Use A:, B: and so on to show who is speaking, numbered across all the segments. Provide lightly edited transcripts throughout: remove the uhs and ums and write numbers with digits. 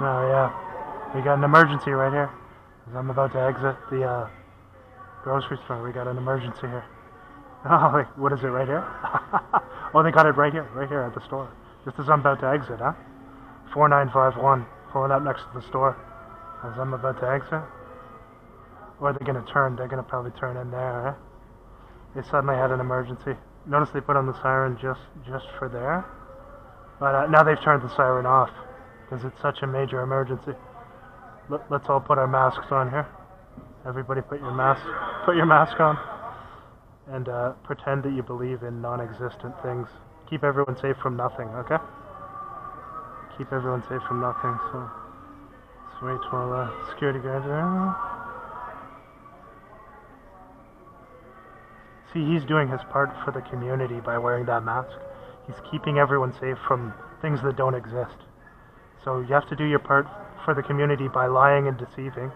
A: Oh yeah, we got an emergency right here. As I'm about to exit the grocery store, we got an emergency here. Oh, wait, what is it right here? Oh, they got it right here at the store. Just as I'm about to exit, huh? 4951, pulling up next to the store. As I'm about to exit. Or they're gonna turn, they're gonna probably turn in there, eh? They suddenly had an emergency. Notice they put on the siren just for there. But now they've turned the siren off, because it's such a major emergency. Let's all put our masks on here. Everybody put your mask on. And pretend that you believe in non-existent things. Keep everyone safe from nothing, okay? Keep everyone safe from nothing, so... Let's wait while security guards are... See, he's doing his part for the community by wearing that mask. He's keeping everyone safe from things that don't exist. So you have to do your part for the community by lying and deceiving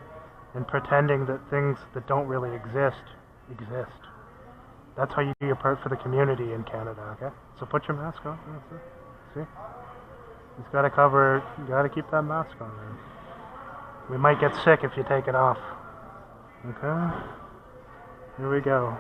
A: and pretending that things that don't really exist. That's how you do your part for the community in Canada, okay? So put your mask on. See? He's got to cover, you got to keep that mask on, man. We might get sick if you take it off. Okay? Here we go.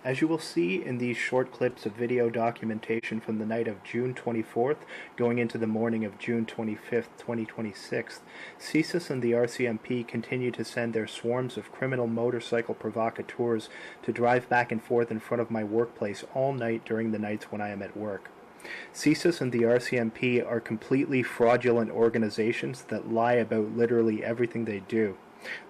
B: As you will see in these short clips of video documentation from the night of June 24th going into the morning of June 25th, 2026, CSIS and the RCMP continue to send their swarms of criminal motorcycle provocateurs to drive back and forth in front of my workplace all night during the nights when I am at work. CSIS and the RCMP are completely fraudulent organizations that lie about literally everything they do.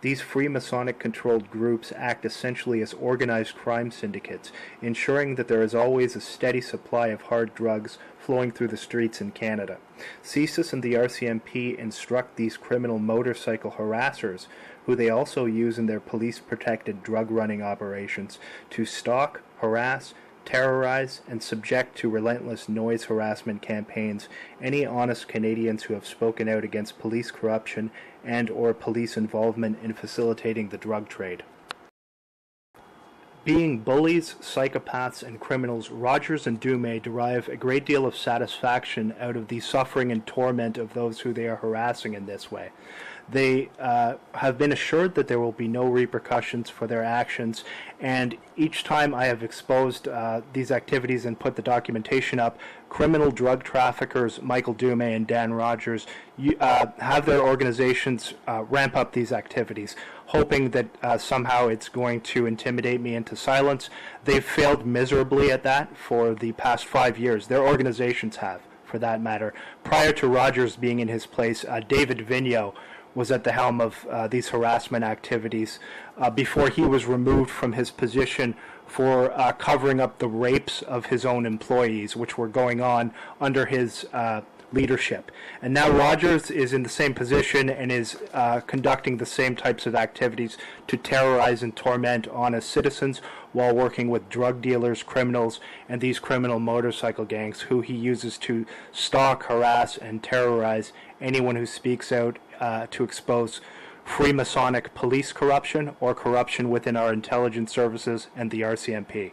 B: These Freemasonic-controlled groups act essentially as organized crime syndicates, ensuring that there is always a steady supply of hard drugs flowing through the streets in Canada. CSIS and the RCMP instruct these criminal motorcycle harassers, who they also use in their police-protected drug-running operations, to stalk, harass, terrorize, and subject to relentless noise harassment campaigns any honest Canadians who have spoken out against police corruption and or police involvement in facilitating the drug trade. Being bullies, psychopaths, and criminals, Rogers and Duheme derive a great deal of satisfaction out of the suffering and torment of those who they are harassing in this way. They have been assured that there will be no repercussions for their actions, and each time I have exposed these activities and put the documentation up, criminal drug traffickers Michael Duheme and Dan Rogers have their organizations ramp up these activities, hoping that somehow it's going to intimidate me into silence. They've failed miserably at that for the past 5 years. Their organizations have, for that matter. Prior to Rogers being in his place, David Vigneault was at the helm of these harassment activities before he was removed from his position for covering up the rapes of his own employees, which were going on under his leadership. And now Rogers is in the same position and is conducting the same types of activities to terrorize and torment honest citizens while working with drug dealers, criminals, and these criminal motorcycle gangs who he uses to stalk, harass, and terrorize anyone who speaks out to expose Freemasonic police corruption or corruption within our intelligence services and the RCMP.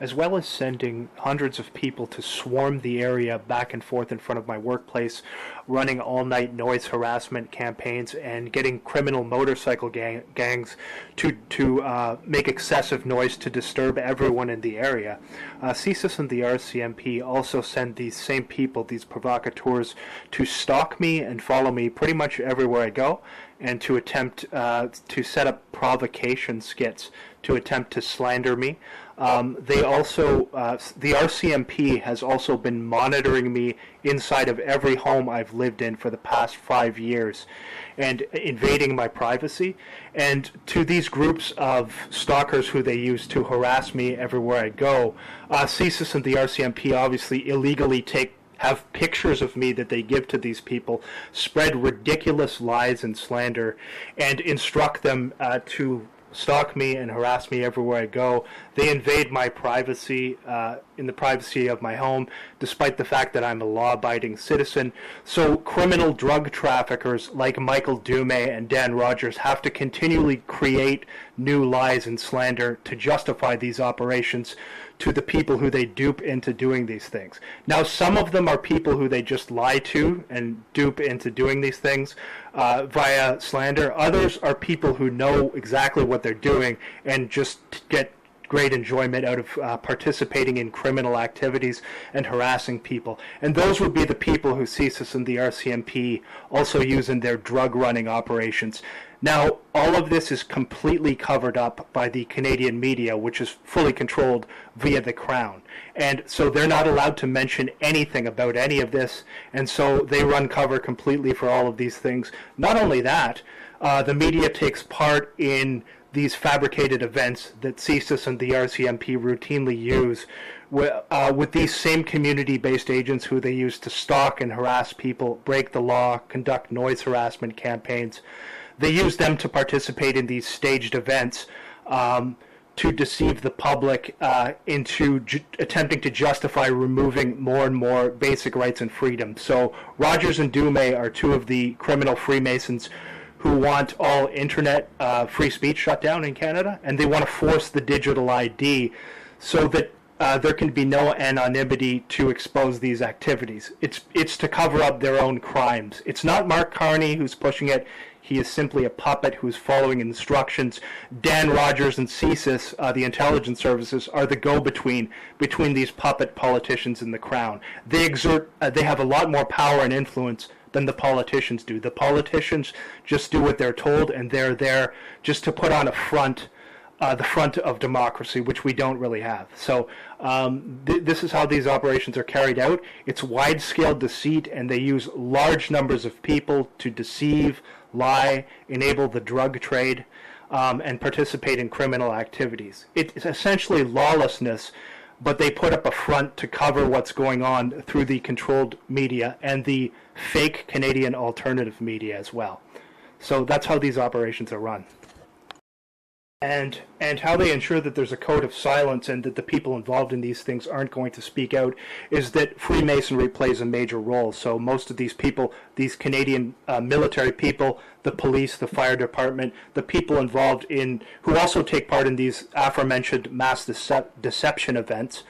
B: as well as sending hundreds of people to swarm the area back and forth in front of my workplace, running all-night noise harassment campaigns, and getting criminal motorcycle gangs to make excessive noise to disturb everyone in the area. CSIS and the RCMP also send these same people, these provocateurs, to stalk me and follow me pretty much everywhere I go, and to attempt to set up provocation skits to attempt to slander me. They also, the RCMP has also been monitoring me inside of every home I've lived in for the past 5 years and invading my privacy. And to these groups of stalkers who they use to harass me everywhere I go, CSIS and the RCMP obviously illegally have pictures of me that they give to these people, spread ridiculous lies and slander, and instruct them to stalk me and harass me everywhere I go. They invade my privacy, in the privacy of my home, despite the fact that I'm a law-abiding citizen. So criminal drug traffickers like Michael Duheme and Dan Rogers have to continually create new lies and slander to justify these operations to the people who they dupe into doing these things. Now, some of them are people who they just lie to and dupe into doing these things via slander. Others are people who know exactly what they're doing and just get great enjoyment out of participating in criminal activities and harassing people. And those would be the people who CSIS and the RCMP also use in their drug running operations. Now, all of this is completely covered up by the Canadian media, which is fully controlled via the Crown. And so they're not allowed to mention anything about any of this, and so they run cover completely for all of these things. Not only that, the media takes part in these fabricated events that CSIS and the RCMP routinely use with these same community-based agents who they use to stalk and harass people, break the law, conduct noise harassment campaigns. They use them to participate in these staged events to deceive the public into attempting to justify removing more and more basic rights and freedoms. So Rogers and Duheme are two of the criminal Freemasons who want all internet free speech shut down in Canada, and they want to force the digital ID so that there can be no anonymity to expose these activities. It's to cover up their own crimes. It's not Mark Carney who's pushing it. He is simply a puppet who's following instructions. Dan Rogers and CSIS, the intelligence services, are the go-between between these puppet politicians and the Crown. They have a lot more power and influence than the politicians do. The politicians just do what they're told, and they're there just to put on a front, the front of democracy, which we don't really have. So this is how these operations are carried out. It's wide-scale deceit, and they use large numbers of people to deceive, lie, enable the drug trade, and participate in criminal activities. It's essentially lawlessness, but they put up a front to cover what's going on through the controlled media and the fake Canadian alternative media as well. So that's how these operations are run. And how they ensure that there's a code of silence and that the people involved in these things aren't going to speak out is that Freemasonry plays a major role. So most of these people, these Canadian military people, the police, the fire department, the people involved in, who also take part in these aforementioned mass deception events,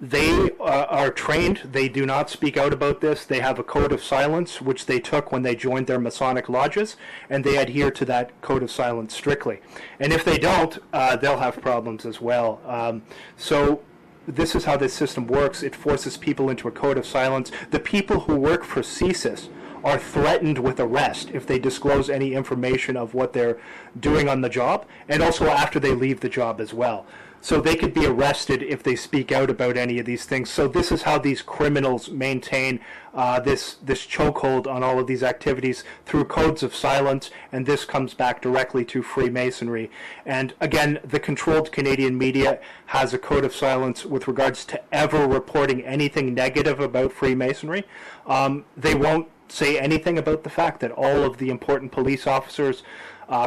B: they are trained. They do not speak out about this. They have a code of silence, which they took when they joined their Masonic lodges, and they adhere to that code of silence strictly. And if they don't, they'll have problems as well. So this is how this system works. It forces people into a code of silence. The people who work for CSIS are threatened with arrest if they disclose any information of what they're doing on the job, and also after they leave the job as well. So they could be arrested if they speak out about any of these things. So this is how these criminals maintain this chokehold on all of these activities through codes of silence, and this comes back directly to Freemasonry. And again, the controlled Canadian media has a code of silence with regards to ever reporting anything negative about Freemasonry. They won't say anything about the fact that all of the important police officers,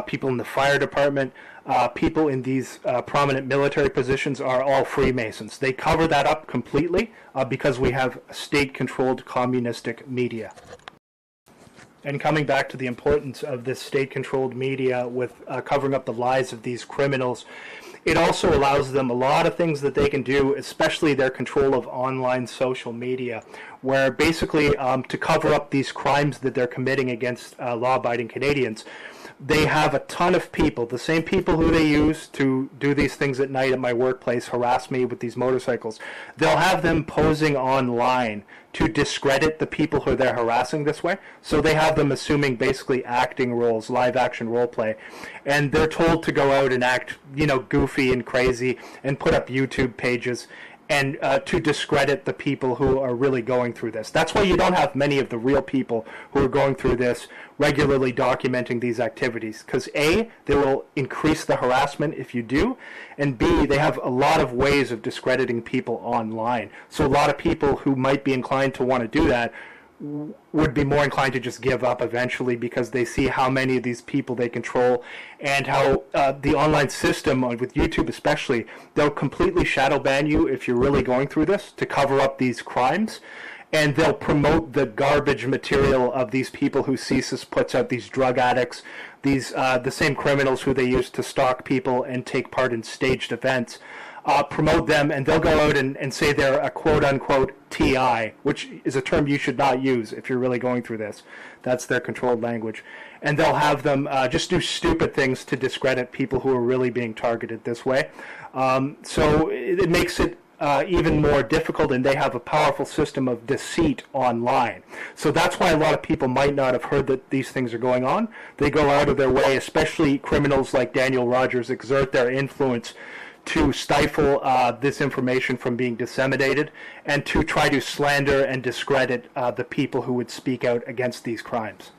B: people in the fire department, people in these prominent military positions are all Freemasons. They cover that up completely because we have state-controlled communistic media. And coming back to the importance of this state-controlled media with covering up the lies of these criminals, it also allows them a lot of things that they can do, especially their control of online social media, where basically to cover up these crimes that they're committing against law-abiding Canadians, they have a ton of people, the same people who they use to do these things at night at my workplace, harass me with these motorcycles. They'll have them posing online to discredit the people who they're harassing this way. So they have them assuming basically acting roles, live action role play. And they're told to go out and act, goofy and crazy and put up YouTube pages and to discredit the people who are really going through this. That's why you don't have many of the real people who are going through this regularly documenting these activities. Because A, they will increase the harassment if you do, and B, they have a lot of ways of discrediting people online. So a lot of people who might be inclined to want to do that would be more inclined to just give up eventually, because they see how many of these people they control and how the online system, with YouTube especially, they'll completely shadow ban you if you're really going through this to cover up these crimes. And they'll promote the garbage material of these people who CSIS puts out, these drug addicts, these the same criminals who they use to stalk people and take part in staged events. Promote them, and they'll go out and say they're a quote-unquote TI, which is a term you should not use if you're really going through this. That's their controlled language. And they'll have them just do stupid things to discredit people who are really being targeted this way. So it makes it even more difficult, and they have a powerful system of deceit online. So that's why a lot of people might not have heard that these things are going on. They go out of their way, especially criminals like Daniel Rogers, exert their influence to stifle this information from being disseminated and to try to slander and discredit the people who would speak out against these crimes.